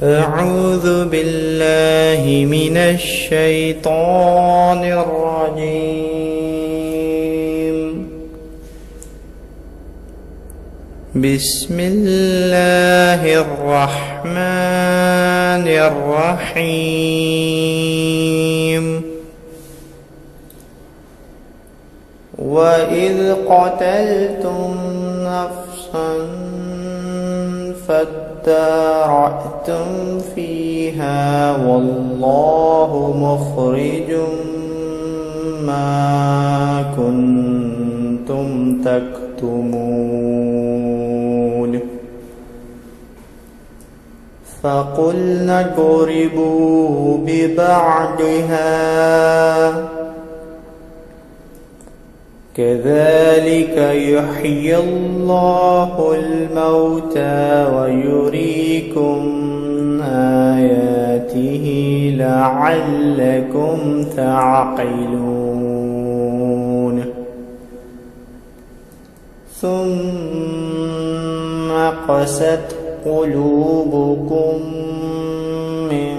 أعوذ بالله من الشيطان الرجيم. بسم الله الرحمن الرحيم. وإذ قتلتم نفسا فادارأتم فيها والله مخرج ما كنتم تكتمون. فقلنا اضربوا ببعضها كذلك يحيي الله الموتى ويريكم آياته لعلكم تعقلون. ثم قست قلوبكم من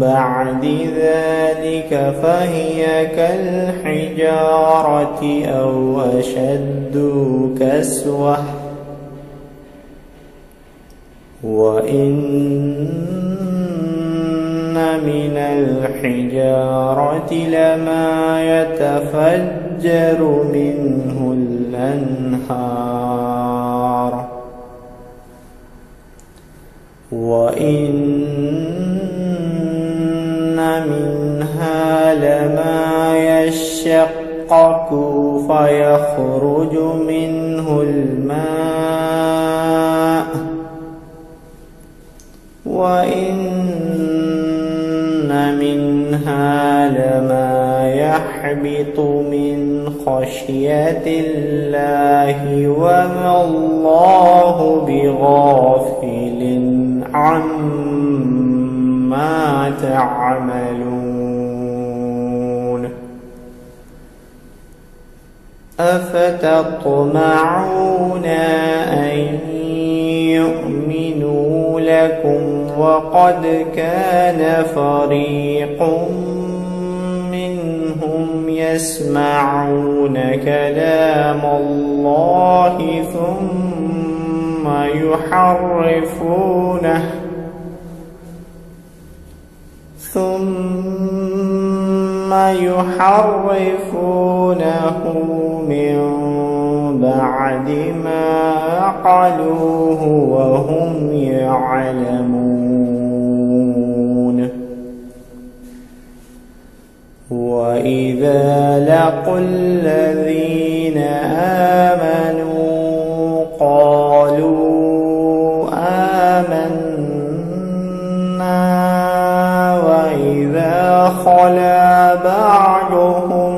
بعد ذلك فهي كالحجارة أو أشد كسوة وإن من الحجارة لما يتفجر منه الأنهار وإن منها لما يشقق فيخرج منه الماء وإن منها لما يحبط من خشية الله وما الله بغافل عما تعملون. أفتطمعون أن يؤمنوا لكم وقد كان فريق منهم يسمعون كلام الله ثم يحرفونه من بعد ما عقلوه وهم يعلمون. وإذا لقوا الذين آمنوا قالوا آمنا وإذا خلا بعضهم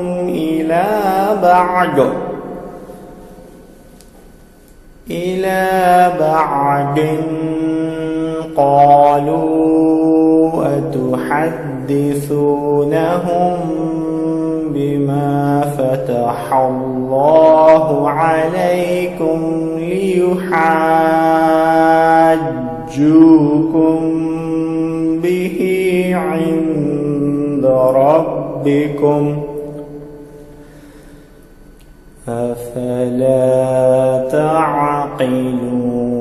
إلى بعض قالوا أتحدثونهم بما فتح الله عليكم ليحاجوكم به عند ربكم أفلا تعقلون.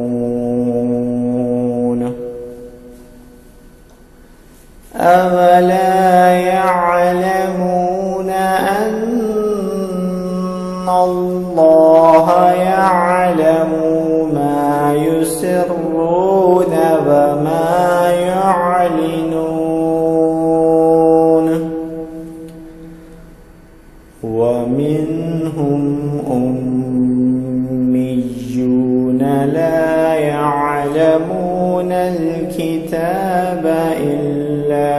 أولا يعلمون أن الله يعلم ما يسرون وما يعلنون. ومنهم أميون لا يعلمون الكتاب إلا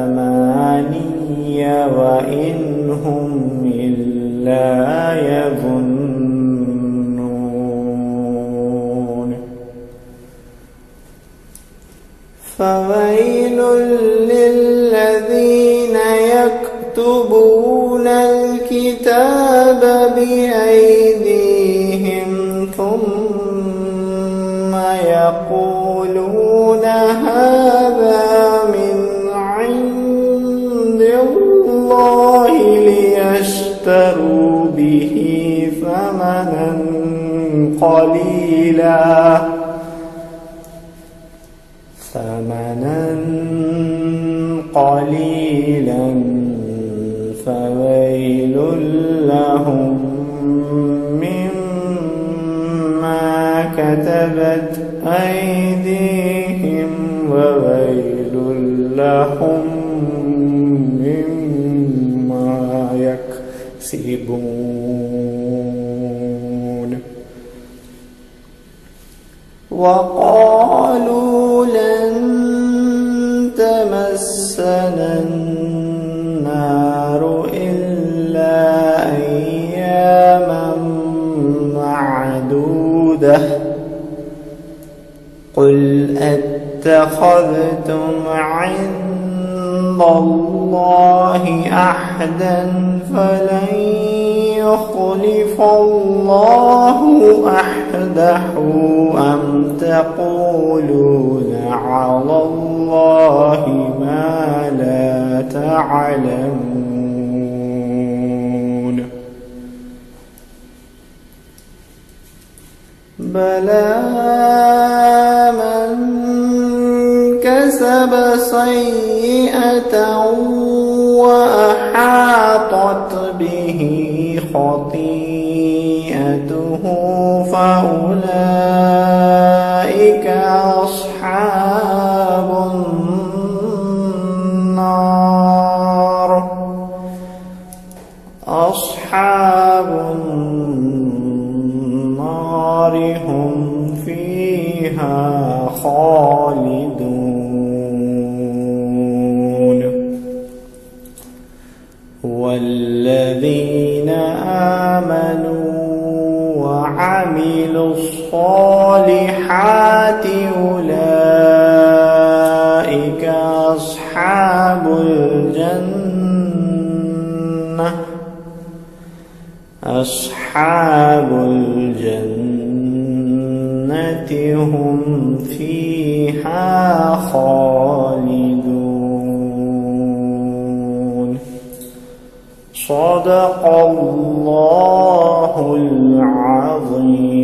أماني وإن هم إلا يظنون. فويل للذين يكتبون الكتاب بأيديهم ثم يقولون هذا قليلا فويل لهم مما كتبت أيديهم وويل لهم مما يكسبون وقالوا لن تمسنا النار إلا أياما معدودة قل أتخذتم عند الله عهدا فلن يخلف الله عهده أم تقولون على الله ما لا تعلمون بلى من كسب سيئة وأحاطت به خطيئته فأولئك أصحاب النار هم فيها خالدون والذين آمنوا وعملوا الصالحات أولئك أصحاب الجنة هم فيها خالدون صدق الله العظيم.